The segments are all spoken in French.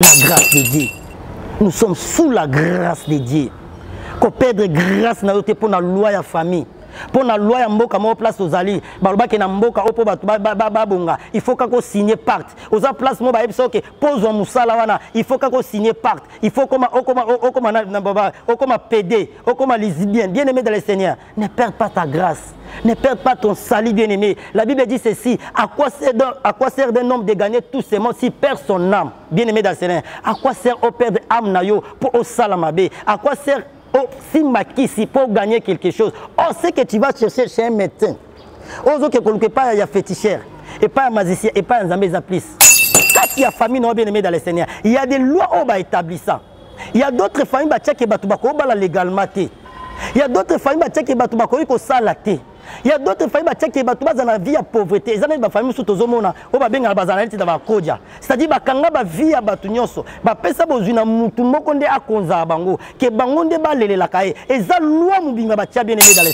la grâce de Dieu. Nous sommes sous la grâce de Dieu. Qu'on perdre grâce pour la loi de la famille. Pour la loi ya mboka mo place aux alliés baloba ke na mboka opo batu babonga il faut kako signer pacte aux place mo ba ebiso ke pose musala wana il faut kako signer pacte il faut comme PD comme les bien aimé dans le Seigneur ne perds pas ta grâce ne perds pas ton salut bien aimé la Bible dit ceci à quoi sert d'un homme de gagner tout ce monde s'il perd son âme bien aimé dans le Seigneur à quoi sert au perdre âme na yo pour au salamabe à quoi sert si Makisi pour gagner quelque chose, on sait que tu vas chercher chez un médecin. On sait que quelque part il y a féticheur, et pas un magicien, et pas un zambézaplis. Quand il y a famille non bien aimée dans le Seigneur, il y a des lois où on va établir ça. Il y a d'autres familles qui ont la légalité. Il y a d'autres familles qui ont salaté. Il y a d'autres familles qui ont la vie à pauvreté. Il y a des familles qui ont la c'est-à-dire que vie à Batunyoso, pesa bozuna mutu mokonde akonza bango, ke bangonde balele la kae. Et ça loi mubinga batia bien aimé dans les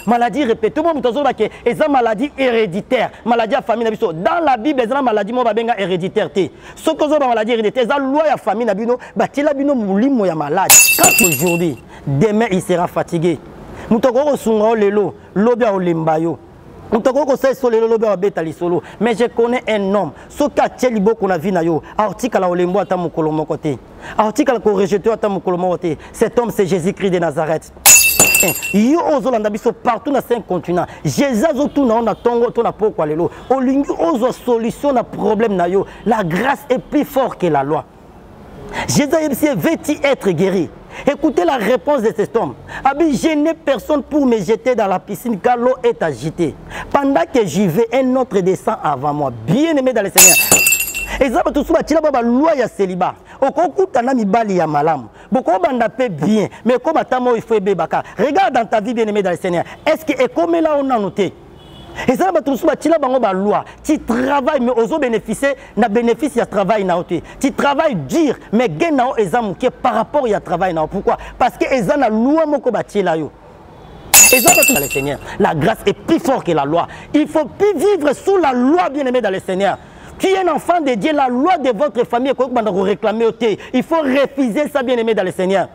maladie répétée. Moi mutozo ba ke eza maladie héréditaire, maladie à famille na biso. Dans la Bible eza maladie mo babenga héréditaire té. Ce que zo ba maladie héréditaire, eza loi ya famille na bino, batila bino mulimo ya malade. Quand aujourd'hui, demain il sera fatigué. Mutoko sunga lelo, lobia olembayo. Mais je connais un homme, ce qu'a teli beaucoup na vie na yo, article la olembo ata mukolo mokote. Article ko rejeté ata mukolo mokote. Cet homme c'est Jésus-Christ de Nazareth. Yo ozolanda biso partout na 5 continents. Jésus azotuna na tongo to na poko lelo. Olingi ozo solution na problème na yo. La grâce est plus forte que la loi. Jésus veut-il être guéri? Écoutez la réponse de cet homme. Je n'ai personne pour me jeter dans la piscine car l'eau est agitée. Pendant que j'y vais, un autre descend avant moi. Bien aimé dans le Seigneur. Et ça, tout ça, tu as la loi ya célibat. Au concours, tu as mis bali ya malam. Beaucoup de paix bien. Mais comme il faut bébaka. Regarde dans ta vie, bien aimé dans le Seigneur. Est-ce que, et comme là, on a noté. Et ça, tu travailles, mais aux bénéficier, na bénéfice, il y a travail. Tu travailles dur, mais gain par rapport au travail. Pourquoi? Parce que les gens loi le Seigneur. La grâce est plus forte que la loi. Il ne faut plus vivre sous la loi, bien aimé dans le Seigneur. Tu es un enfant de Dieu, la loi de votre famille, il faut refuser ça, bien aimé dans le Seigneur.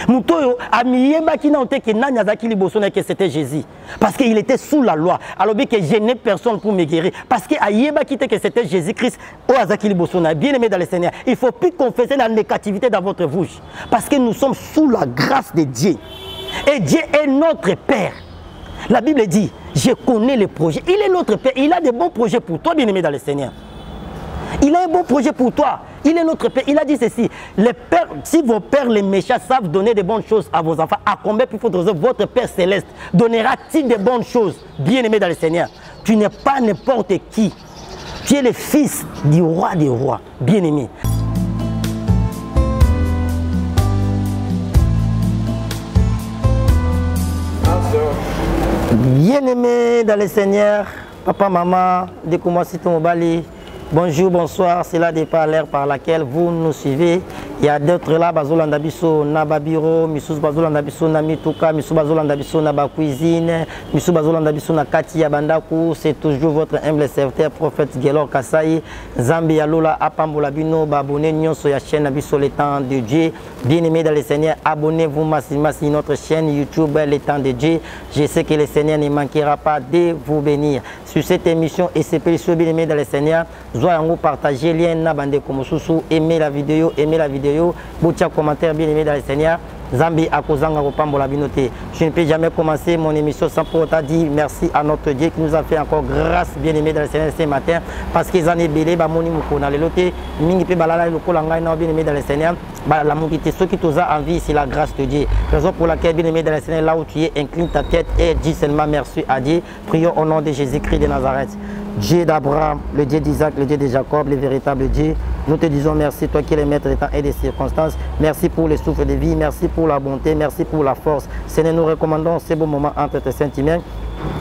Mutoyo amiyeba kina ote ke nanya zaki liboso na que c'était Jésus parce qu'il était sous la loi alors bien que je n'ai personne pour me guérir parce que ayeba kite que c'était Jésus-Christ o azaki liboso na bien aimé dans le Seigneur il faut plus confesser la négativité dans votre bouche parce que nous sommes sous la grâce de Dieu et Dieu est notre Père. La Bible dit je connais les projets, il est notre Père, il a de bons projets pour toi bien aimé dans le Seigneur. Il a un bon projet pour toi. Il est notre Père. Il a dit ceci. Les pères, si vos pères, les méchants, savent donner de bonnes choses à vos enfants, à combien plus votre Père céleste donnera-t-il de bonnes choses? Bien aimé dans le Seigneur. Tu n'es pas n'importe qui. Tu es le fils du roi des rois. Bien aimé. Bien aimé dans le Seigneur. Papa, maman, découvre-moi si tu m'as. Bonjour, bonsoir, c'est la départ l'air par laquelle vous nous suivez. Il y a d'autres là, Bazolanda Bisso, Nababiro, Missous Bazolanda Bisso, Namituka, Missou Bazolanda Bisso, Naba Cuisine, Missou Bazolanda Bisso, Nakati Yabandaku. C'est toujours votre humble serviteur, prophète Gelor Kassaï, Zambia Lola, Apambola Bino, Babone, Nyon, Soya chaîne Abisso, le temps de Dieu. Bien aimé dans le Seigneur, abonnez-vous massivement sur notre chaîne YouTube, le temps de Dieu. Je sais que le Seigneur ne manquera pas de vous bénir. Sur cette émission, et c'est précieux, bien aimé dans le Seigneur. Zoyango partagez lien na bande comme sous aimez la vidéo, boutia commentaire bien aimé dans le Seigneur. Zambi akozanga kopambola binoté. Je ne peux jamais commencer mon émission sans pour autant dire merci à notre Dieu qui nous a fait encore grâce bien aimé dans le Seigneur ce matin parce qu'ils en est belé ba moni mukona le loté mingi pe balala le kolanga na bien aimé dans le Seigneur ba la mukité ceux qui t'ont envie c'est la grâce de Dieu. Raison pour laquelle bien aimé dans le Seigneur là où tu es incline ta tête et dis seulement merci à Dieu. Prions au nom de Jésus-Christ de Nazareth. Dieu d'Abraham, le Dieu d'Isaac, le Dieu de Jacob, le véritable Dieu. Nous te disons merci, toi qui es le maître des temps et des circonstances. Merci pour le souffle de vie, merci pour la bonté, merci pour la force. Seigneur, nous recommandons ces beaux moments entre tes saintes mains.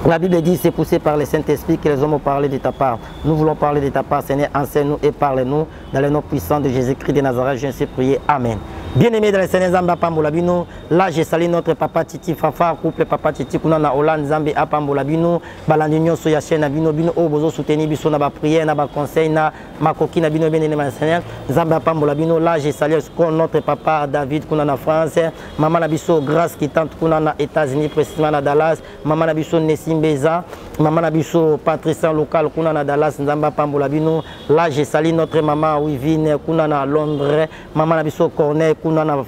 La Bible dit, c'est poussé par le Saint-Esprit que les hommes ont parlé de ta part. Nous voulons parler de ta part, Seigneur, enseigne-nous et parle-nous. Dans le nom puissant de Jésus-Christ de Nazareth, je ainsi prier. Amen. Bien-aimé dans le Seigneur, Zamba Pambolabino, là je salue notre papa Titi Fafa, couple papa Titi Kuna Hollande, Zambi Apambolabino, Balandinyo Soyachen Nabino Bino, Obozo soutenir Biso na ba prière, na ba conseil, na Makoki Nabino bien dans le Seigneur, Zamba Pambolabino, là je salue notre papa David Kuna na France, maman Nabiso Grâce qui tente Kuna na États-Unis, précisément na Dallas, maman Nabiso Nessim Beza, maman Nabiso Patricia local Kuna na Dallas, Zamba Pambolabino, là je salue notre maman Wivine Kuna na Londres, maman Nabiso Corneille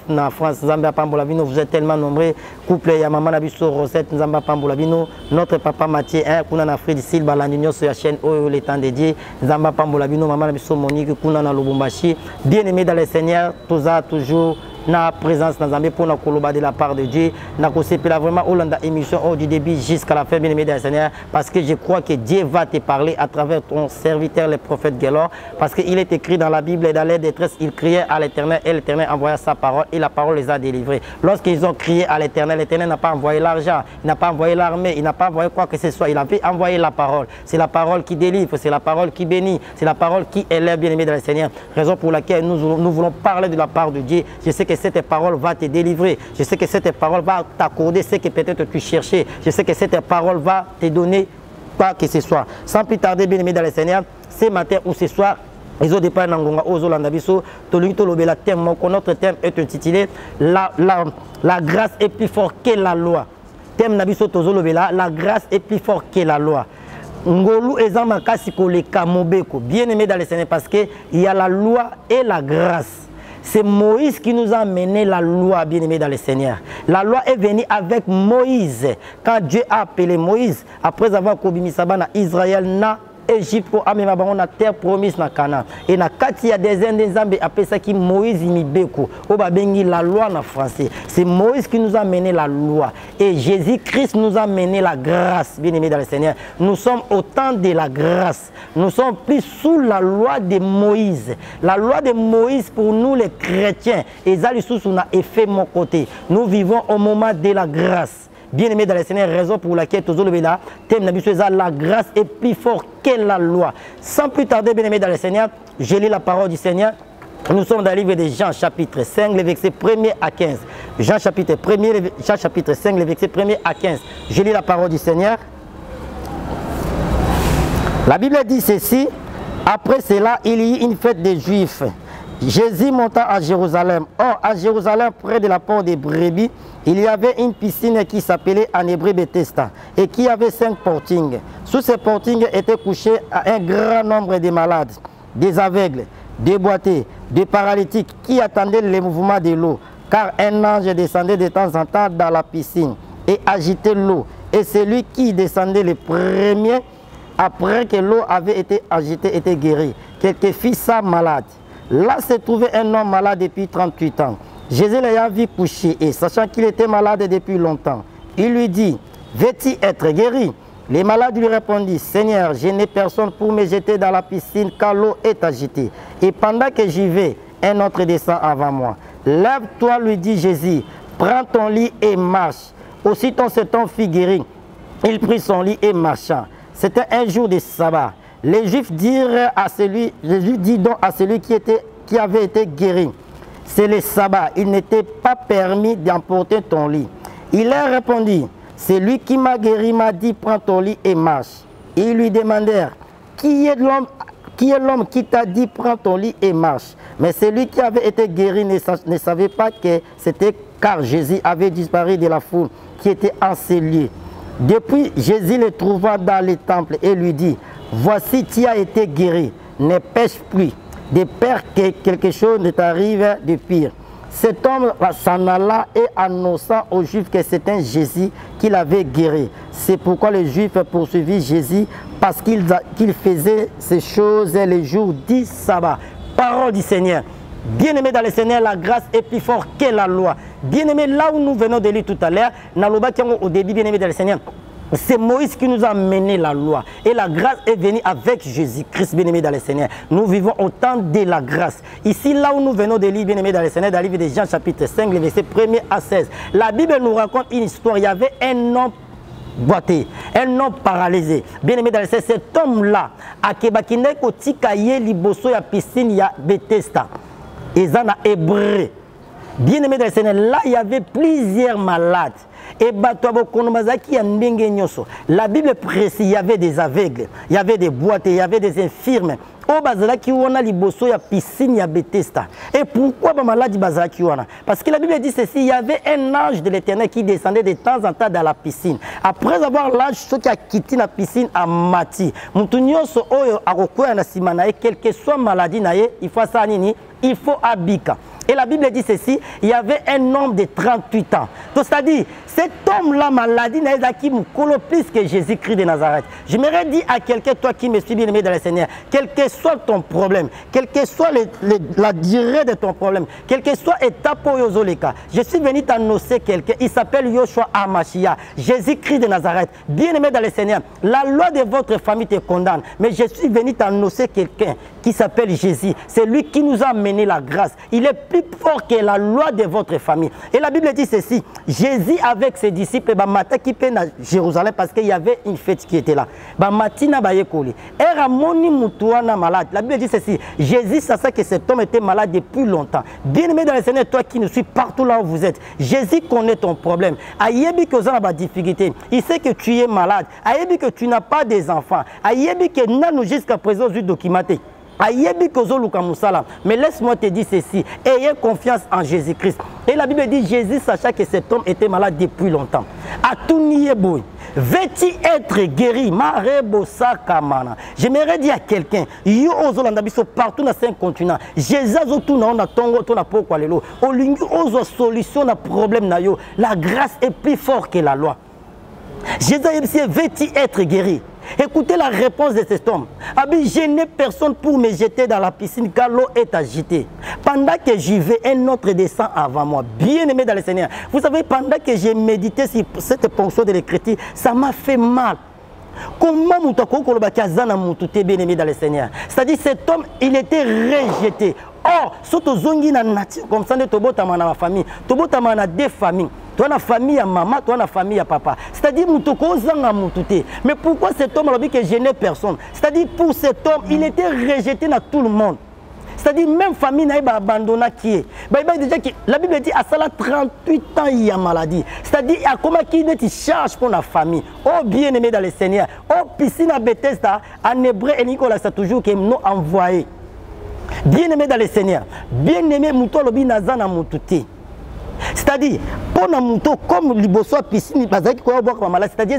na France, Zamba Pambolabino, vous êtes tellement nombreux. Couple, il y a maman Nabiso Rosette, Zamba Pambolabino, notre papa Mathieu, Kuna na Fred Silva, Landinyo sur la chaîne Oyo, le temps dédié, Zamba Pambolabino, maman Nabiso Monique, Kuna na Lubumbashi. Bien-aimé dans le Seigneur, tout ça toujours. Na présence dans Zambie pour nous collaborer de la part de Dieu. N'a là vraiment Hollanda émission du début jusqu'à la fin, bien aimé dans le Seigneur, parce que je crois que Dieu va te parler à travers ton serviteur, le prophète Guélor, parce qu'il est écrit dans la Bible et dans les détresses, il criait à l'Éternel et l'Éternel envoya sa parole et la parole les a délivrés. Lorsqu'ils ont crié à l'Éternel, l'Éternel n'a pas envoyé l'argent, il n'a pas envoyé l'armée, il n'a pas envoyé quoi que ce soit, il avait envoyé la parole. C'est la parole qui délivre, c'est la parole qui bénit, c'est la parole qui élève, bien aimé dans le Seigneur. Raison pour laquelle nous voulons parler de la part de Dieu. Je sais que cette parole va te délivrer. Je sais que cette parole va t'accorder ce que peut-être tu cherchais. Je sais que cette parole va te donner quoi que ce soit. Sans plus tarder, bien aimé dans le Seigneur, ce matin ou ce soir, ils ont départ Nangonga Ozolanda Biso, notre thème est intitulé la grâce est plus forte que la loi. Thème Nabiso Tozolobela, la grâce est plus forte que la loi. Ngolu ezama kasiko le kamobeko. Bien aimé dans le Seigneur parce qu'il y a la loi et la grâce. C'est Moïse qui nous a mené la loi, bien aimé dans le Seigneur. La loi est venue avec Moïse. Quand Dieu a appelé Moïse, après avoir commis Sabana Israël, na Égypte pour amener la terre promise na Canaan. Et na kati ya des Indiens Zambé appelé ça qui Moïse imibeko. Oba bengi la loi en français. C'est Moïse qui nous a mené la loi. Et Jésus-Christ nous a mené la grâce, bien aimé dans le Seigneur. Nous sommes au temps de la grâce. Nous sommes plus sous la loi de Moïse. La loi de Moïse pour nous les chrétiens. Et ça, on a effet mon côté. Nous vivons au moment de la grâce. Bien-aimé dans le Seigneur, raison pour laquelle la grâce est plus forte que la loi. Sans plus tarder, bien-aimé dans le Seigneur, je lis la parole du Seigneur. Nous sommes dans le livre de Jean, chapitre 5, les versets 1er à 15. Jean, chapitre 5, les versets 1er à 15. Je lis la parole du Seigneur. La Bible dit ceci. Après cela, il y eut une fête des Juifs. Jésus monta à Jérusalem. Or, à Jérusalem, près de la porte des brebis, il y avait une piscine qui s'appelait en hébreu Bethesda et qui avait 5 portings. Sous ces portings étaient couchés un grand nombre de malades, des aveugles, des boiteux, des paralytiques qui attendaient le mouvement de l'eau, car un ange descendait de temps en temps dans la piscine et agitait l'eau. Et celui qui descendait le premier, après que l'eau avait été agitée, était guéri. Quelques fils malades. Là se trouvait un homme malade depuis 38 ans. Jésus l'ayant vu coucher et sachant qu'il était malade depuis longtemps, il lui dit, veux-tu être guéri? Les malades lui répondirent, Seigneur, je n'ai personne pour me jeter dans la piscine car l'eau est agitée. Et pendant que j'y vais, un autre descend avant moi. Lève-toi, lui dit Jésus, prends ton lit et marche. Aussitôt cet homme fut guéri. Il prit son lit et marcha. C'était un jour de sabbat. Les Juifs dirent à celui, Jésus dit donc à celui qui avait été guéri, c'est le sabbat, il n'était pas permis d'emporter ton lit. Il leur répondit, c'est lui qui m'a guéri m'a dit, prends ton lit et marche. Ils lui demandèrent, qui est l'homme qui t'a dit, prends ton lit et marche? Mais celui qui avait été guéri ne savait pas que c'était car Jésus avait disparu de la foule qui était en ces lieux. Depuis, Jésus le trouva dans le temple et lui dit, voici, tu as été guéri, ne pêche plus, de peur que quelque chose ne t'arrive de pire. Cet homme s'en alla et annonça aux Juifs que c'était Jésus qui l'avait guéri. C'est pourquoi les Juifs poursuivirent Jésus parce qu'il faisait ces choses les jours du sabbat. Parole du Seigneur. Bien-aimé dans le Seigneur, la grâce est plus forte que la loi. Bien-aimé, là où nous venons de lire tout à l'heure, au début, bien-aimé dans le Seigneur, c'est Moïse qui nous a mené la loi. Et la grâce est venue avec Jésus-Christ, bien-aimé dans le Seigneur. Nous vivons au temps de la grâce. Ici, là où nous venons de lire, bien-aimé dans le Seigneur, dans le livre de Jean, chapitre 5, les versets 1er à 16. La Bible nous raconte une histoire. Il y avait un homme boité, un homme paralysé. Bien-aimé dans le Seigneur, cet homme-là, à Kebakine, Kotikaye, Liboso, ya piscine, ya Bethesda. Et ça, na hébreu. Bien aimé dans le Seigneur, là il y avait plusieurs malades. Et la Bible précise, il y avait des aveugles, il y avait des boîtes, il y avait des infirmes. Et pourquoi les malades parce que la Bible dit ceci, il y avait un ange de l'Éternel qui descendait de temps en temps dans la piscine. Après avoir l'ange qui a quitté la piscine à Mati, quelle que soit maladie, il faut abika. Et la Bible dit ceci, il y avait un homme de 38 ans. C'est-à-dire, cet homme-là, maladie, n'a pas plus que Jésus-Christ de Nazareth. J'aimerais dire à quelqu'un, toi qui me suis bien aimé dans le Seigneur, quel que soit ton problème, quelle que soit la durée de ton problème, quelle que soit l'étape où je suis venu t'annoncer quelqu'un, il s'appelle Yoshua Amashia, Jésus-Christ de Nazareth. Bien aimé dans le Seigneur, la loi de votre famille te condamne, mais je suis venu t'annoncer quelqu'un qui s'appelle Jésus. C'est lui qui nous a amené la grâce. Il est plus fort que la loi de votre famille. Et la Bible dit ceci, Jésus avec ses disciples, matin qui peine à Jérusalem parce qu'il y avait une fête qui était là. Matina bayekoli. Eramoni mutuana malade. La Bible dit ceci, Jésus sait que cet homme était malade depuis longtemps. Bien-aimé dans le Seigneur, toi qui nous suis partout là où vous êtes, Jésus connaît ton problème. Ayebi que vous avez des difficultés. Il sait que tu es malade. Ayebi que tu n'as pas des enfants. Ayebi que nous jusqu'à présent vous documenté. Mais laisse-moi te dire ceci, ayez confiance en Jésus-Christ. Et la Bible dit, Jésus sachant que cet homme était malade depuis longtemps. Veux-tu être guéri? J'aimerais dire à quelqu'un, partout dans 5 continents, Jésus a solution à problème. La grâce est plus forte que la loi. Jésus a dit, veux-tu être guéri? Écoutez la réponse de cet homme. Je n'ai personne pour me jeter dans la piscine car l'eau est agitée. Pendant que j'y vais, un autre descend avant moi. Bien aimé dans le Seigneur. Vous savez, pendant que j'ai médité sur cette portion de l'Écriture, ça m'a fait mal. Comment bien aimé dans le Seigneur? C'est-à-dire cet homme, il était rejeté. Or, surtout zongi na nature comme ça, tobota ma famille, tobota na deux familles. Toi la famille à maman, toi la famille à papa. C'est-à-dire mais pourquoi cet homme a dit que je n'ai personne? C'est-à-dire pour cet homme, il était rejeté dans tout le monde. C'est-à-dire même famille n'a pas abandonné qui est. La Bible dit à ça 38 ans il y a maladie. C'est-à-dire à comment qui ne charge pour la famille. Oh bien aimé dans le Seigneur. Oh piscine à Bethesda en hébreu et Nicolas c'est toujours que nous envoyé. Bien aimé dans le Seigneur. Bien aimé mouto lobi nazana moutouté. C'est-à-dire, pour nous moutons comme liboso piscine, c'est-à-dire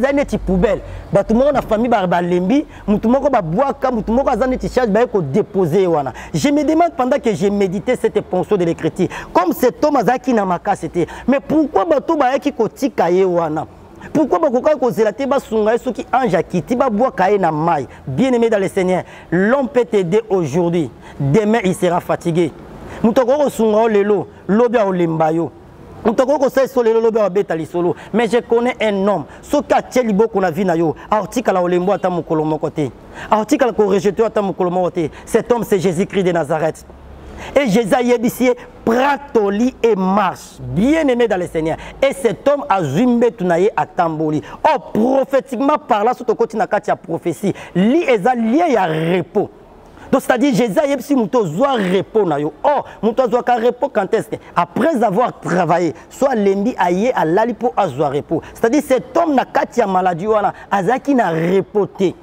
ça n'est pas poubelle. Tout le monde a famille barbalembi, tout le monde a boire, tout le monde a zane charge déposer wana. Je me demande pendant que j'ai médité cette pensée de l'Écriture, comme cet homme a qui n'a ma c'était. Mais pourquoi bato ba qui koti kaye wana? Pourquoi bakoka ko zelate ba sunga ceux qui ange kiti ba boire kaye na mai. Bien aimé dans le Seigneur, l'homme peut t'aider aujourd'hui, demain il sera fatigué. Mutoko sunga lelo, lobia olembayo. Mais je connais un homme, ce qu'a telibo qu'on a vu na yo, article la olembo ata mukolo mokote. Article ko rejeté ata mukolo mokote. Cet homme c'est Jésus-Christ de Nazareth. Et Jésus a dit prends ton lit et marche. Bien aimé dans le Seigneur. Et cet homme a zumbe tunaye à Tamboli. Oh prophétiquement par là sur ton côté na katia prophétie, li eza lié à repos. Donc c'est-à-dire Jésus a dit que doit répondre. Oh, doit répondre quand est-ce que après avoir travaillé, soit lundi aïe à l'alipo à repos. C'est-à-dire cet homme n'a qu'à tirer maladie wana azaki n'a repoté.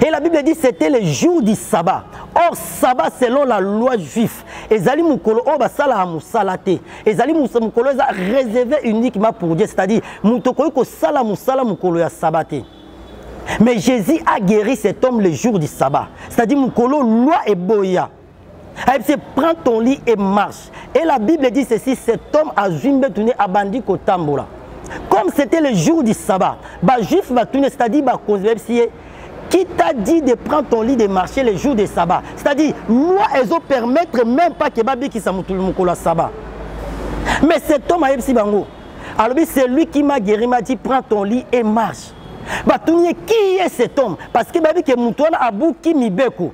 Et la Bible dit c'était le jour du sabbat. Or sabbat selon la loi juive. Ezali mukolo o basala musalate. Ezali mukolo za réservé uniquement pour Dieu, c'est-à-dire mutoko ko sala musala mukolo ya sabbaté. Mais Jésus a guéri cet homme le jour du sabbat. C'est-à-dire, Moukolo, loi et boya. Il dit, prends ton lit et marche. Et la Bible dit ceci, cet homme a zumbe tourné à bandi kotambola. Comme c'était le jour du sabbat, bah juif va tourner, c'est-à-dire, bah qui t'a dit de prendre ton lit et de marcher le jour du sabbat. C'est-à-dire, loi, elles ont permettre même pas que babi qui s'amoutule Moukolo sabbat. Mais cet homme a dit, alors c'est lui qui m'a guéri, m'a dit, prends ton lit et marche. Qui est cet homme? Parce que Moutouana a bouki mibeko.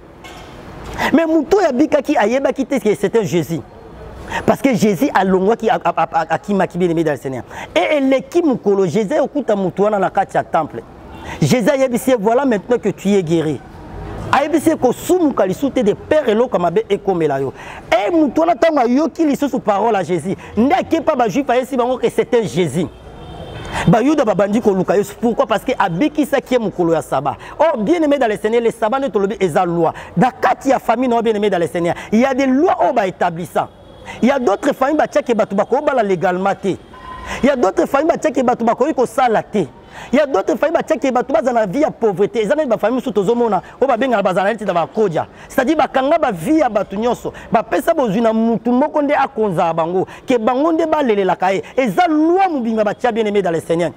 Mais Moutou Yabika qui a yeba qui c'était Jésus. Parce que Jésus a l'ongwa qui m'a bien aimé dans le Seigneur. Et l'équipe Moukolo, Jésus a okuta Moutouana dans le temple. Jésus a dit voilà maintenant que tu es guéri. Aïbissé ko soumou kalisouté de père et l'eau comme abe et comme la yo. Et moutona tanga yo qui lit sous parole à Jésus. N'a qui pas ba juif aïsi bango que c'était Jésus. Ba yuda babandi ko luka yo. Pourquoi? Parce que abiki sa qui est mukolo ya sabbat. Oh bien aimé dans le Seigneur, les sabbats ne tolobi eza loi. Dans quatre ya famille non bien aimé dans le Seigneur. Il y a des lois au ba établissant. Il y a d'autres familles ba tchaki batu bako ba la légalement. Il y a d'autres familles ba tchaki batu bako ko salaté. Il y a d'autres familles qui sont dans la vie à pauvreté. Il y a des familles qui sont dans la vie à pauvreté. C'est-à-dire que quand la vie à pauvreté, pesa bozuna mutu moko nde akonza bango ke bango nde balela kae eza loi mubinga batia bien aimé dans le Seigneur.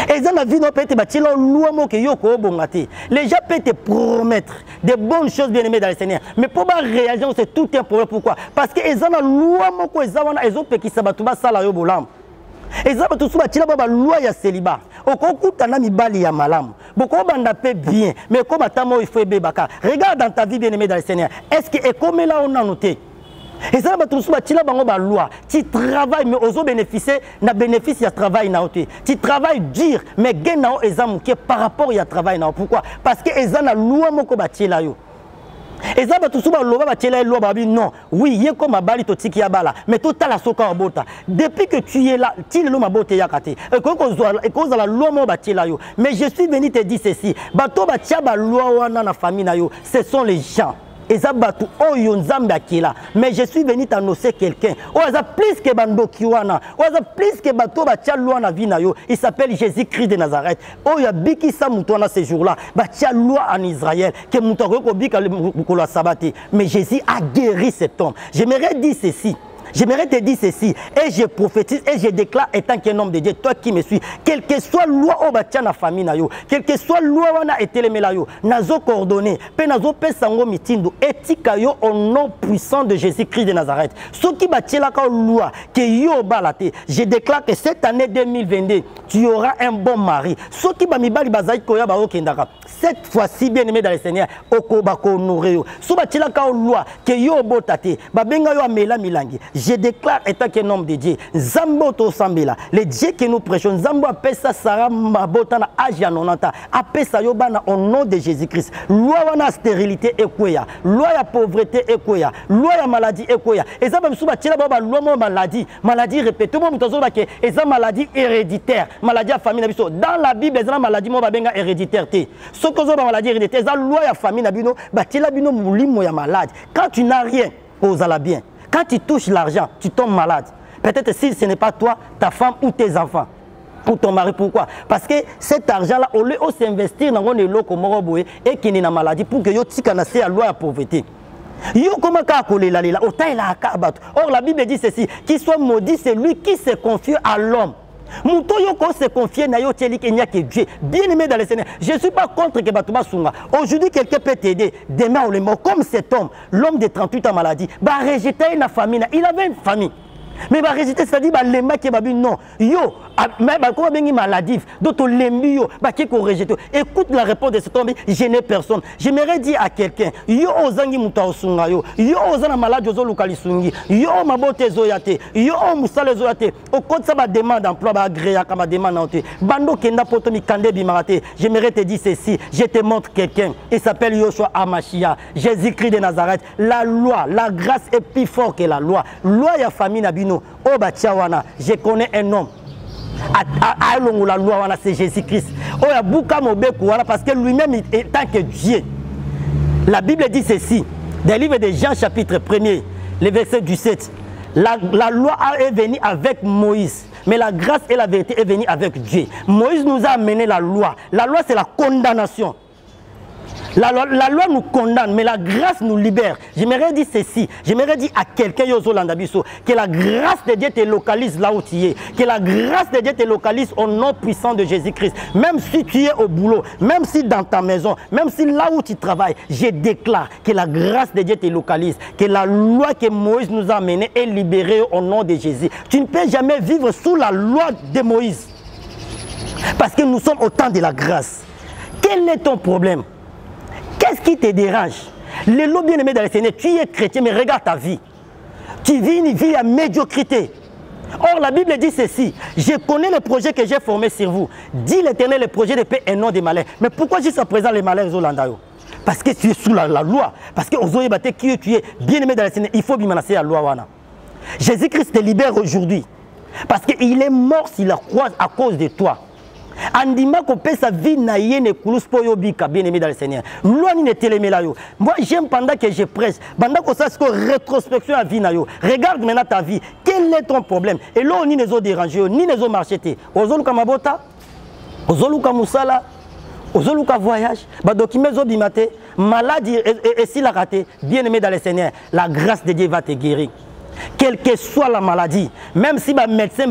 Eza na vie no peut te batila loi moko yoko bongate. Les gens peuvent te promettre de bonnes choses bien aimé dans le Seigneur, mais pour ba réagir c'est tout un problème. Pourquoi? Parce que eza na loi moko eza wana ezo pekisa batu ba sala yo bolam. Eza batu suba tila ba loi ya célibat. Okokutana mibali ya malamu. Boko banda pe bien, mais comme atamo il faut bebaka. Regarde dans ta vie bien aimé dans le Seigneur. Est-ce que comme là on a noté? Et ça, tu travailles, mais aux bénéficier, na bénéfice, il y a travail. Tu travailles dur, mais gain qui par rapport au travail. Pourquoi? Parce que les gens ont loi là. Et ça, non, oui, il y a comme un bali tiki abala, mais tout à la soka bota. Depuis que tu es là, tu es là, yakate. Et cause la loi là. Mais je suis venu te dire ceci. Bato batia ba loi wana na famille na yo, ce sont les gens. Mais je suis venu t'annoncer quelqu'un. Plus que Bando Kiwana. Plus que Bato Batia loi na vie na yo. Il s'appelle Jésus-Christ de Nazareth. Oh ya biki sa moutona ces jours-là. Batia loi en Israël. Que moutona ko bika le sabati. Mais Jésus a guéri cet homme. J'aimerais dire ceci. J'aimerais te dire ceci, et je prophétise, et je déclare, étant qu'un homme de Dieu, toi qui me suis, quelle que soit loi au bâtiment na famille na yo, quelle que soit loi wana eteleme la yo, nazo coordonné, pe nazo pesango mitindo, etika yo au nom puissant de Jésus-Christ de Nazareth. Ce qui bâtit la loi, que yo balate, je déclare que cette année 2022, tu auras un bon mari. Ce qui bami bali bazaï koya ba okendaka. Cette fois-ci, bien aimé dans le Seigneur, okobako noureo. Ce bâti la loi, que yo botate, babenga yo amela milangi. Je déclare, étant qu'un homme de Dieu, Zambo to Sambela, le Dieu que nous prêchons, Zambo appelle ça Sarah Mabota na âge à 90 ans, appelle ça Yobana au nom de Jésus-Christ. Loi wana stérilité et quoi, loi ya pauvreté et quoi, loi ya maladie et quoi. Et ça même sous bâti la baba loi maladie répétée, tout le monde tozo que et ça maladie héréditaire, maladie à famille nabiso. Dans la Bible, ça maladie mo babenga héréditaire té. Ce que zo maladie héréditaire, ça loi ya famille nabino, bâti la bino moulimo ya malade. Quand tu n'as rien, aux ala bien. Quand tu touches l'argent, tu tombes malade. Peut-être si ce n'est pas toi, ta femme ou tes enfants, ou ton mari. Pourquoi? Parce que cet argent-là, au lieu de s'investir dans le loco moroboé et qui n'est pas maladie pour que yo tikanase à loi à pauvreté. Yo comment ka kolela lela ota ila akabato. Or la Bible dit ceci, qu'il soit maudit c'est lui qui se confie à l'homme. Mouto yoko se confie na yo teli qu'il n'y a que Dieu. Bien aimé dans le Seigneur. Je ne suis pas contre que Batouba Sunga. Aujourd'hui, quelqu'un peut t'aider. Demain, on est mort. Comme cet homme, l'homme de 38 ans maladie, bah rejeter une famille. Il avait une famille. Mais bah rejeter, c'est-à-dire bah les mecs qui bah non. Yo, mais bah comment bien maladif. D'autres lembi yo, bah qui qu'on rejette. Écoute la réponse de cet homme. Je n'ai personne. J'aimerais dire à quelqu'un. Yo ozangi mutao sunga yo. Yo ozana malade ozo lokali sungi. Yo mabote zoyate. Yo musale zoyate. Au compte ça bah demande d'emploi bah agréa comme demande n'enté. Bando kenda poto mi kande bimarate. J'aimerais te dire ceci. Je te montre quelqu'un. Il s'appelle Yoshua Amashia. Jésus-Christ de Nazareth. La loi, la grâce est plus forte que la loi. Loi ya famille nabino. Oh bah tiawana. Je connais un homme. La loi c'est Jésus-Christ. Oh ya buka mobeku voilà parce que lui-même est tant que Dieu. La Bible dit ceci. Dans le livre de Jean chapitre 1er, le verset 17. La loi est venue avec Moïse. Mais la grâce et la vérité est venue avec Dieu. Moïse nous a amené la loi. La loi c'est la condamnation. La loi nous condamne, mais la grâce nous libère. J'aimerais dire ceci. J'aimerais dire à quelqu'un que la grâce de Dieu te localise là où tu es. Que la grâce de Dieu te localise au nom puissant de Jésus-Christ. Même si tu es au boulot, même si dans ta maison, même si là où tu travailles, je déclare que la grâce de Dieu te localise. Que la loi que Moïse nous a amenée est libérée au nom de Jésus. Tu ne peux jamais vivre sous la loi de Moïse. Parce que nous sommes au temps de la grâce. Quel est ton problème? Qu'est-ce qui te dérange? Le lot bien aimé dans le Seigneur, tu es chrétien, mais regarde ta vie. Tu vis une vie à médiocrité. Or, la Bible dit ceci. Je connais le projet que j'ai formé sur vous. Dit l'Éternel, le projet de paix et non de malheur. Mais pourquoi jusqu'à présent les malheurs aux Landayo? parce que tu es sous la loi. Parce que qui tu es bien aimé dans le Seigneur, il faut bimanasser la loi. Jésus-Christ te libère aujourd'hui. Parce qu'il est mort sur la croix à cause de toi. Andima ko pesa vie na yene kulus po yobika bien aimé dans le Seigneur. Loi ni netelemela yo. Moi j'aime pendant que je prêche, pendant que ça c'est rétrospection à vie na yo. Regarde maintenant ta vie. Quel est ton problème? Et là on ni les autres dérangés, ni les autres marchetés. Ozoluka mabota, ozoluka musala, ozoluka voyage, ba document zo bimate, maladie et si la raté, bien aimé dans le Seigneur, la grâce de Dieu va te guérir. Quelle que soit la maladie, même si le médecin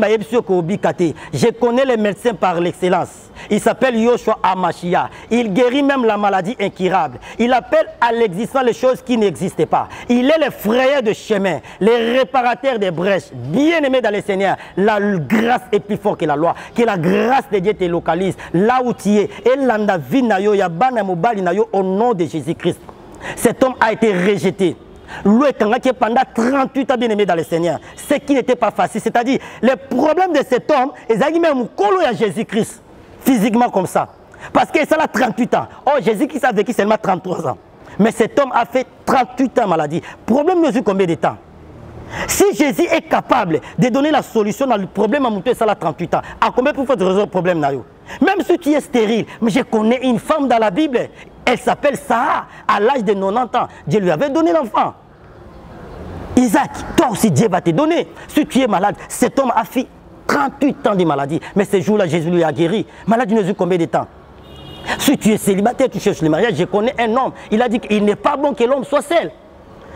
je connais les médecins par l'excellence. Il s'appelle Yoshua Amashia. Il guérit même la maladie incurable. Il appelle à l'existence les choses qui n'existaient pas. Il est le frayeur de chemin, le réparateur des brèches. Bien aimé dans le Seigneur, la grâce est plus forte que la loi. Que la grâce de Dieu te localise là où tu es. Et l'anda vinayo yabana mobali nayo au nom de Jésus-Christ. Cet homme a été rejeté. Lui qui pendant 38 ans bien aimé dans le Seigneur, ce qui n'était pas facile, c'est-à-dire le problème de cet homme, ils ont même collé à Jésus-Christ, physiquement comme ça, parce que ça a 38 ans. Oh, Jésus-Christ a vécu seulement 33 ans, mais cet homme a fait 38 ans maladie. Problème mesure combien de temps? Si Jésus est capable de donner la solution dans le problème à monter ça a 38 ans, à combien pour faire résoudre le problème là? Même si tu es stérile, mais je connais une femme dans la Bible, elle s'appelle Sarah, à l'âge de 90 ans. Dieu lui avait donné l'enfant. Isaac, toi aussi Dieu va te donner. Si tu es malade, cet homme a fait 38 ans de maladie. Mais ce jour-là, Jésus lui a guéri. Malade, il ne dit combien de temps? Si tu es célibataire, tu cherches le mariage, je connais un homme. Il a dit qu'il n'est pas bon que l'homme soit seul.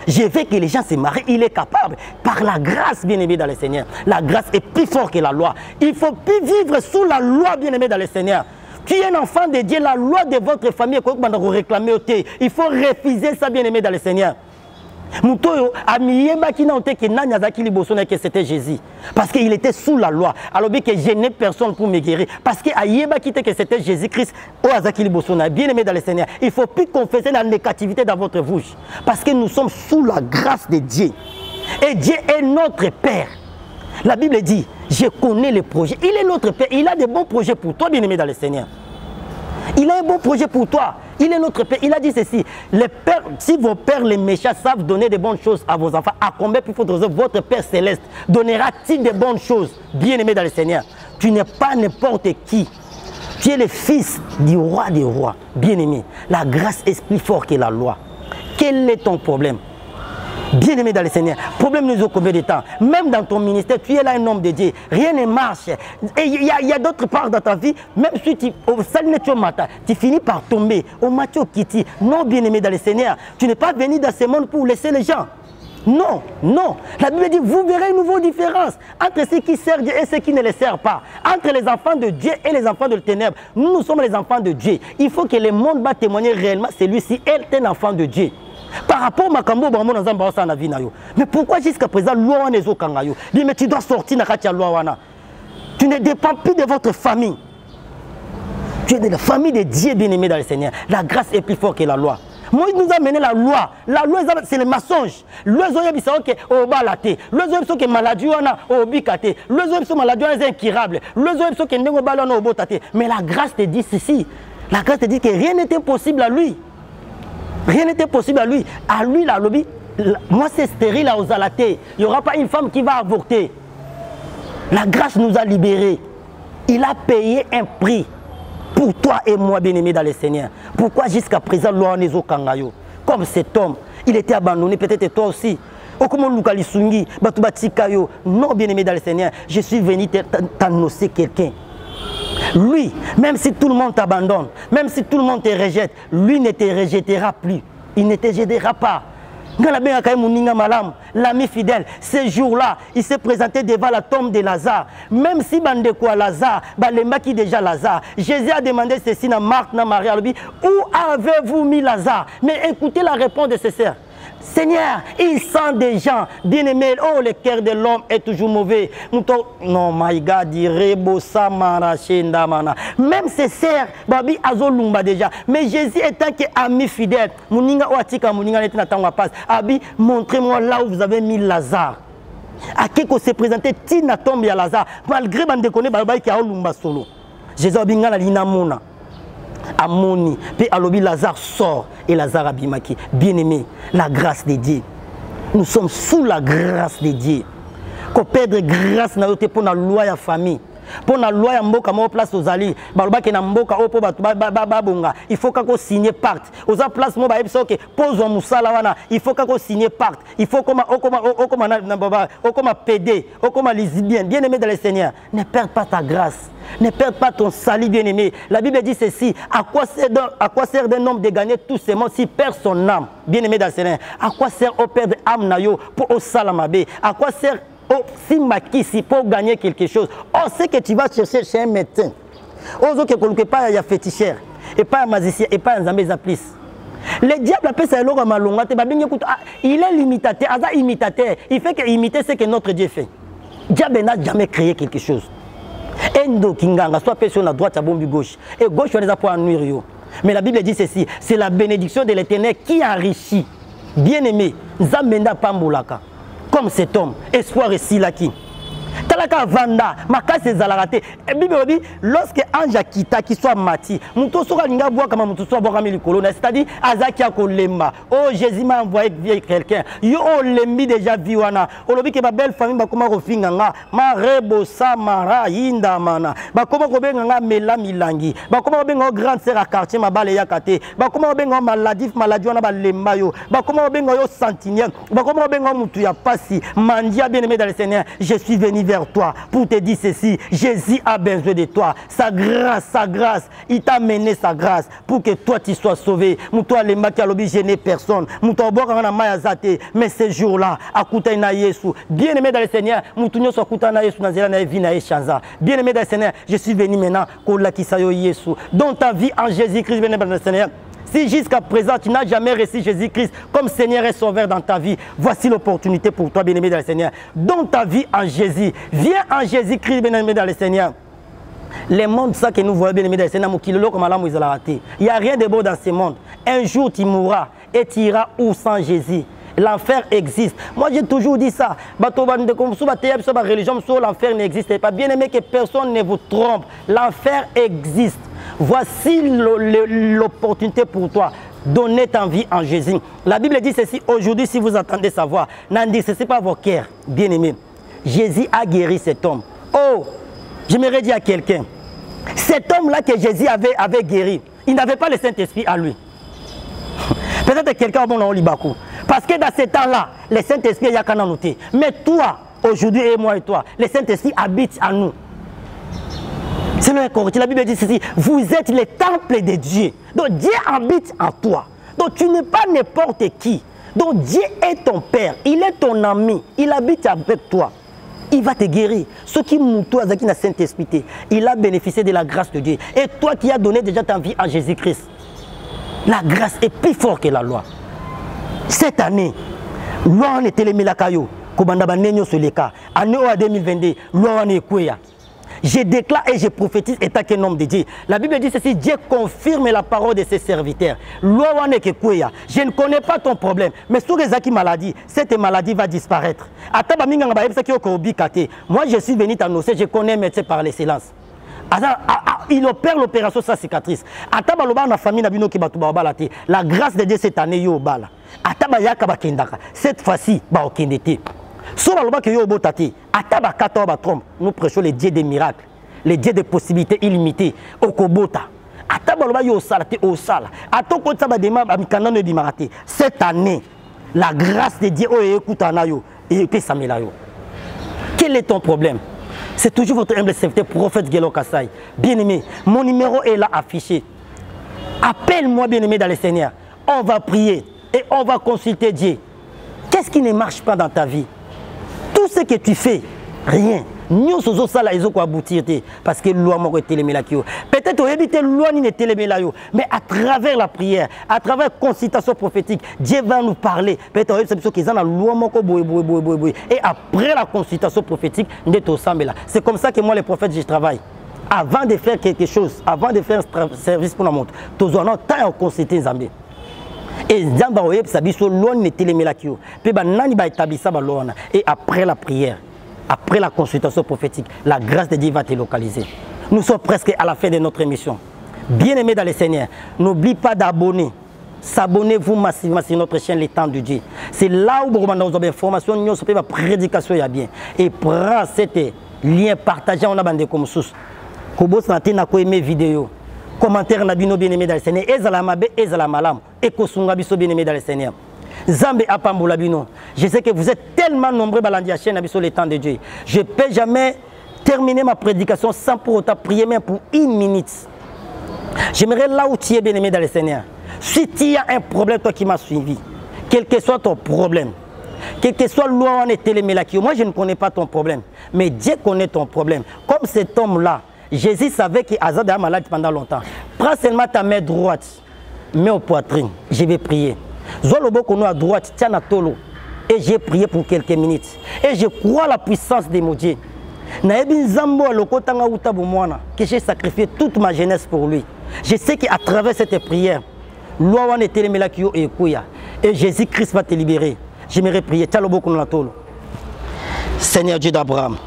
Je veux que les gens se marient, il est capable. Par la grâce, bien-aimé dans le Seigneur. La grâce est plus forte que la loi. Il ne faut plus vivre sous la loi, bien-aimé dans le Seigneur. Tu es un enfant de Dieu, la loi de votre famille, il faut refuser ça, bien-aimé dans le Seigneur. Que c'était Jésus. Parce qu'il était sous la loi. Alors que je n'ai personne pour me guérir. Parce que c'était Jésus-Christ. Bien aimé dans le Seigneur. Il ne faut plus confesser la négativité dans votre bouche. Parce que nous sommes sous la grâce de Dieu. Et Dieu est notre Père. La Bible dit, je connais les projets. Il est notre Père. Il a de bons projets pour toi, bien aimé dans le Seigneur. Il a un bon projet pour toi. Il est notre Père. Il a dit ceci. Les pères, si vos pères, les méchants, savent donner de bonnes choses à vos enfants, à combien plus votre Père céleste donnera-t-il de bonnes choses, bien aimé dans le Seigneur? Tu n'es pas n'importe qui. Tu es le fils du roi des rois, bien aimé. La grâce est plus forte que la loi. Quel est ton problème? Bien aimé dans le Seigneur, problème nous a combien de temps? Même dans ton ministère, tu es là un homme de Dieu, rien ne marche. Et il y a d'autres parts dans ta vie, même si tu finis par tomber au macho kiti. Non, bien aimé dans le Seigneur, tu n'es pas venu dans ce monde pour laisser les gens. Non, non. La Bible dit, vous verrez une nouvelle différence entre ceux qui servent Dieu et ceux qui ne les servent pas. Entre les enfants de Dieu et les enfants de ténèbres. Nous sommes les enfants de Dieu. Il faut que le monde va témoigner réellement, celui-ci est un enfant de Dieu. Par rapport à Makambo, mais pourquoi jusqu'à présent, loi n'est aucun kangayo? Mais tu dois sortir de la loi. Tu ne dépends plus de votre famille. Tu es de la famille de Dieu bien-aimé dans le Seigneur. La grâce est plus forte que la loi. Moïse nous a mené la loi. La loi, c'est le mensonge. Loi, c'est au balate. Loi, c'est maladie, au bicate. Loi, c'est maladie, c'est incurable. Loi, c'est n'est pas au botate. Mais la grâce te dit ceci. La grâce te dit que rien n'était possible à lui. Rien n'était possible à lui. À lui, la lobby, moi c'est stérile aux alatés. Il n'y aura pas une femme qui va avorter. La grâce nous a libérés. Il a payé un prix pour toi et moi, bien-aimés dans le Seigneur. Pourquoi jusqu'à présent, l'on est au Kangayo? Comme cet homme, il était abandonné, peut-être toi aussi. Non, bien-aimé dans le Seigneur, je suis venu t'annoncer quelqu'un. Lui, même si tout le monde t'abandonne, même si tout le monde te rejette, lui ne te rejettera plus. Il ne te rejettera pas. L'ami fidèle, ce jour-là, il s'est présenté devant la tombe de Lazare. Même si Bandekwa Lazare, qui déjà Lazare. Jésus a demandé ceci à Marc, à Marie, où avez-vous mis Lazare? Mais écoutez la réponse de ses sœurs. Seigneur, il sent des gens bien-aimés. Oh, le cœur de l'homme est toujours mauvais. Non, my God, même ses sœurs, Babi Azolumba déjà. Mais Jésus étant ami fidèle, montrez-moi là où vous avez mis Lazare. À qui qu'on s'est présenté, Tina tombe à Lazare. Malgré Bandekone, Babi qui a Olumba solo. Jésus a bien la lina mona. Amoni, puis Alobi Lazare sort et Lazare abimaki. Bien-aimé, la grâce de Dieu. Nous sommes sous la grâce de Dieu. Qu'on perdre grâce pour la loi de la famille. Pour la loi de mboka mo place aux alliés, il faut qu'on signe pacte. Aux place mo ba que pose au musala wana, il faut qu'on signe pacte. Il faut qu'on PD, comme lesbien, bien aimé dans le Seigneur. Ne perds pas ta grâce. Ne perds pas ton salut, bien aimé. La Bible dit ceci, à quoi sert d'un homme de gagner tous ces mondes s'il perd son âme, bien aimé dans le Seigneur? À quoi sert au perdre âme nayo pour au salamabe? À quoi sert si Makisi pour gagner quelque chose? On sait que tu vas chercher chez un médecin. On sait que pas il y a féticheur, et pas un magicien, et pas un zambézaplis. Le diable appelle ça l'eau malonga. Il est limitateur, imitateur. Il fait que imiter ce que notre Dieu fait. Diable n'a jamais créé quelque chose. Endo kinganga, soit personne à droite, à bombe gauche. Et gauche, on les a pour nuire. Mais la Bible dit ceci, c'est la bénédiction de l'Éternel qui enrichit. Bien aimé, Zambenda Pamboulaka. Comme cet homme, espoir et silaki. Talaka vanda, makase zalarate. Et Bible dit, lorsque ange kita qui soit mati, muto sera linga bois comme muto soit bois kamili kolona, c'est-à-dire azaki akolemba. Oh Jésus m'a envoyé quelqu'un. Yo lembi déjà viwana. Olobi ke ba belle famille ba koma rofinga nga, ma rebo samara inda mana. Ba koma ko benga nga mela milangi. Ba koma ko benga grande sœur à quartier ma bale yakate. Ba koma ko benga maladie wana ba lemba yo. Ba koma ko benga yo sentinelle. Ba koma ko benga mutu ya pasi. Mandia bien-aimé dans le Seigneur, je suis venu vers toi pour te dire ceci. Jésus a besoin de toi. Sa grâce, il t'a mené sa grâce pour que toi tu sois sauvé. Moutoua les maki alobi gêné personne. Moutoua boka na mayazate. Mais ce jour-là, akuta na Yesu. Bien-aimé dans le Seigneur, moutounyo so akuta na Yesu na zela na vie na chanza. Bien-aimé dans le Seigneur, je suis venu maintenant kola kisayo Yesu. Dans ta vie en Jésus-Christ, bien-aimé dans le Seigneur. Si jusqu'à présent tu n'as jamais reçu Jésus-Christ comme Seigneur et Sauveur dans ta vie, voici l'opportunité pour toi, bien-aimé dans le Seigneur. Dans ta vie en Jésus, viens en Jésus-Christ, bien-aimé dans le Seigneur. Les mondes, ça que nous voyons, bien-aimé dans le Seigneur, il n'y a rien de beau dans ce monde. Un jour tu mourras et tu iras où sans Jésus? L'enfer existe. Moi j'ai toujours dit ça. L'enfer n'existe pas. Bien aimé que personne ne vous trompe. L'enfer existe. Voici l'opportunité pour toi. Donnez ta vie en Jésus. La Bible dit ceci. Aujourd'hui, si vous attendez savoir, n'endissez pas vos cœurs. Bien aimé. Jésus a guéri cet homme. Oh, j'aimerais dire à quelqu'un. Cet homme-là que Jésus avait guéri, il n'avait pas le Saint-Esprit à lui. Peut-être quelqu'un bon en Libakou. Parce que dans ce temps-là, le Saint-Esprit est à nous. Mais toi, aujourd'hui et moi et toi, le Saint-Esprit habite en nous. C'est le correct. La Bible dit ceci, vous êtes le temple de Dieu. Donc Dieu habite en toi. Donc tu n'es pas n'importe qui. Donc Dieu est ton Père, il est ton ami, il habite avec toi. Il va te guérir. Ce qui moutou avec le Saint-Esprit, il a bénéficié de la grâce de Dieu. Et toi qui as donné déjà ta vie à Jésus-Christ, la grâce est plus forte que la loi. Cette année, loi on était les milakayo, kobanda banenyo sur les cas. Année 2022, loi on est quoi? Je déclare et je prophétise étant qu'un homme de Dieu. La Bible dit ceci, Dieu confirme la parole de ses serviteurs. Je ne connais pas ton problème, mais sur les maladies, cette maladie va disparaître. Moi, je suis venu t'annoncer, je connais un médecin par l'excellence. Il opère l'opération sans cicatrice. La grâce de Dieu cette année, cette fois-ci, nous prêchons les dieux des miracles, les dieux des possibilités illimitées. Cette année, la grâce de Dieu, quel est ton problème? C'est toujours votre humble serviteur, prophète Gelo Kassai. Bien-aimé, mon numéro est là affiché. Appelle-moi, bien-aimé, dans le Seigneur. On va prier et on va consulter Dieu. Qu'est-ce qui ne marche pas dans ta vie? Tout ce que tu fais, rien. Nous sommes aboutir parce que loi m'a peut-être éviter loi ni mais à travers la prière, à travers la consultation prophétique, Dieu va nous parler. Peut-être et après la consultation prophétique, c'est comme ça que moi les prophètes je travaille. Avant de faire quelque chose, avant de faire un service pour la montre, tu dois temps consulter Zambé. Et après la prière, après la consultation prophétique, la grâce de Dieu va te localiser. Nous sommes presque à la fin de notre émission. Bien-aimés dans le Seigneur, n'oublie pas d'abonner. S'abonnez-vous massivement sur notre chaîne Les Temps de Dieu. C'est là où vous avez des informations, nous avons la prédication bien. Et prends cet lien, partagez on a bandé comme sous. Kobo santé n'a pas aimé vidéo. Commentaire n'a bien aimé dans le Seigneur. Ezalamabe, ezalamalam. Ekosunga biso bien aimé dans le Seigneur. Zambe apambola bino. Je sais que vous êtes tellement nombreux dans la chaîne sur Les Temps de Dieu. Je ne peux jamais terminer ma prédication sans pour autant prier même pour 1 minute. J'aimerais là où tu es bien aimé dans le Seigneur. Si tu as un problème, toi qui m'as suivi, quel que soit ton problème, quel que soit l'oua moi je ne connais pas ton problème, mais Dieu connaît ton problème. Comme cet homme-là, Jésus savait qu'il était malade pendant longtemps. Prends seulement ta main droite, mets au poitrine, je vais prier. Zoloboko à droite, tiens à tolo, et j'ai prié pour quelques minutes. Et je crois la puissance de mon Dieu. Que j'ai sacrifié toute ma jeunesse pour lui. Je sais qu'à travers cette prière, et Jésus-Christ va te libérer. J'aimerais prier. Seigneur Dieu d'Abraham,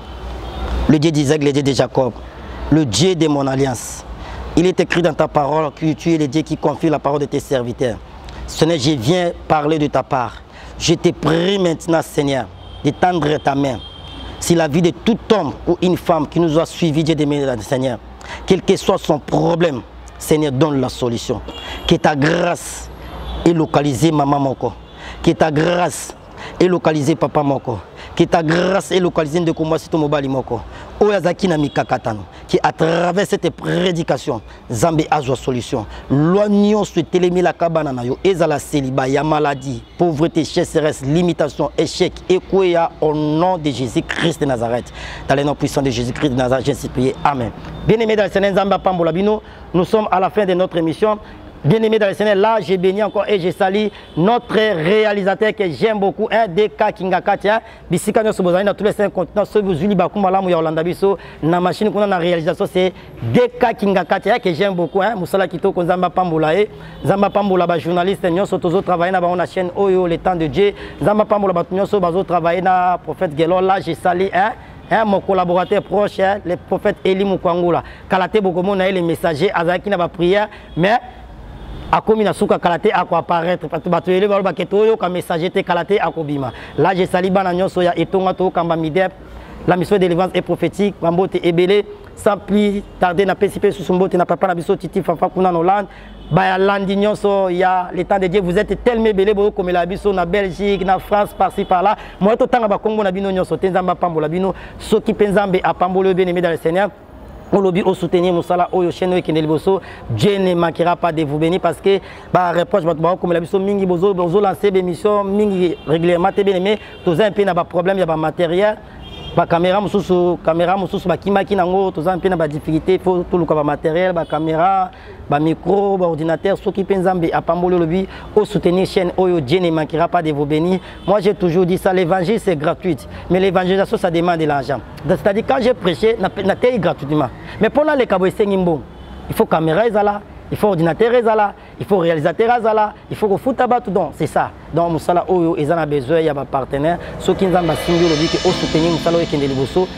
le Dieu d'Isaac, le Dieu de Jacob, le Dieu de mon alliance. Il est écrit dans ta parole que tu es le Dieu qui confie la parole de tes serviteurs. Seigneur, je viens parler de ta part. Je te prie maintenant, Seigneur, de tendre ta main. Si la vie de tout homme ou une femme qui nous a suivis, Dieu de Seigneur, quel que soit son problème, Seigneur, donne la solution. Que ta grâce est localisée, maman Moko. Que ta grâce est localisée, papa Moko. Que ta grâce est localisée de Koumouassito Mobali Moko. Oyazaki na mikakatano. Qui à travers cette prédication, Zambé a une solution. L'oignon se télémi la cabane nayo. Ezala célibat, ya maladie, pauvreté, chasseresse, limitation, échec. Ekouya au nom de Jésus-Christ de Nazareth. Dans le nom puissant de Jésus-Christ de Nazareth, j'ai prié. Amen. Bien-aimés dans le Seigneur, Zamba Pambolabino, nous sommes à la fin de notre émission. Bien-aimé dans le Seigneur, là j'ai béni encore et je salue notre réalisateur que j'aime beaucoup, DK Kingakatia, Bissika Nyosobozani dans tous les 5 continents, ce vous Zuli Bakumala Mouya Olanda Biso, na machine qu'on a la réalisation c'est DK Kingakatia que j'aime beaucoup, Moussala Kito Zamba Pamboulae, Zamba Pamboula, journaliste, Nyoso Tozo travailler dans la chaîne Oyo, les temps de Dieu, Zamba Pamboula, Nyoso Bazo travailler dans prophète Gelo, là j'ai salue, mon collaborateur proche, le prophète Eli Moukwangula, Kalate Bokomo, les messagers, Azaki n'a pas prière, mais a commis na souka kalaté à quoi apparaître parce que batuele ba baketoyo ka messager te kalaté à kobima là je salue bana nyonso ya etonga to kamba midep la mission de délivrance est prophétique bambote ebele sans plus tarder na PCP sous mbote na papa na biso titi fafa kuna na Hollande ba ya landi nyonso ya le temps de Dieu vous êtes tellement ebele bo comme la biso na Belgique na France par-ci par-là moi to tanga ba Congo na bino nyonso tenzamba pambola bino soki penzambe apambolo bien aimé dans le Seigneur. On lobby au soutenir Moussala Oyo chaîne qui Boso. Dieu ne manquera pas de vous bénir parce que bah reproche comme la mission mingi bozo lancer des missions mingi régulièrement te bien aimé tous un peu na ba problème ya ba matériel ba caméra mususu ba kimaki nango tous un peu na ba difficulté faut tout le ba matériel ba caméra ba micro ba ordinateur ceux qui penzambe a pambolo lobby au soutenir chaîne Oyo Dieu ne manquera pas de vous bénir. Moi j'ai toujours dit ça, l'évangile c'est gratuit mais l'évangélisation ça demande de l'argent. C'est-à-dire quand j'ai prêché na paye gratuitement. Mais pour les cabos il faut caméra il faut ordinateur il faut réalisateur il faut que foot tout donc c'est ça. Donc Moussala Oyo ils en a besoin il y a des partenaires ceux qui nous ont signé le dit que au soutenir Moussala Oyo Kendeli Bosso.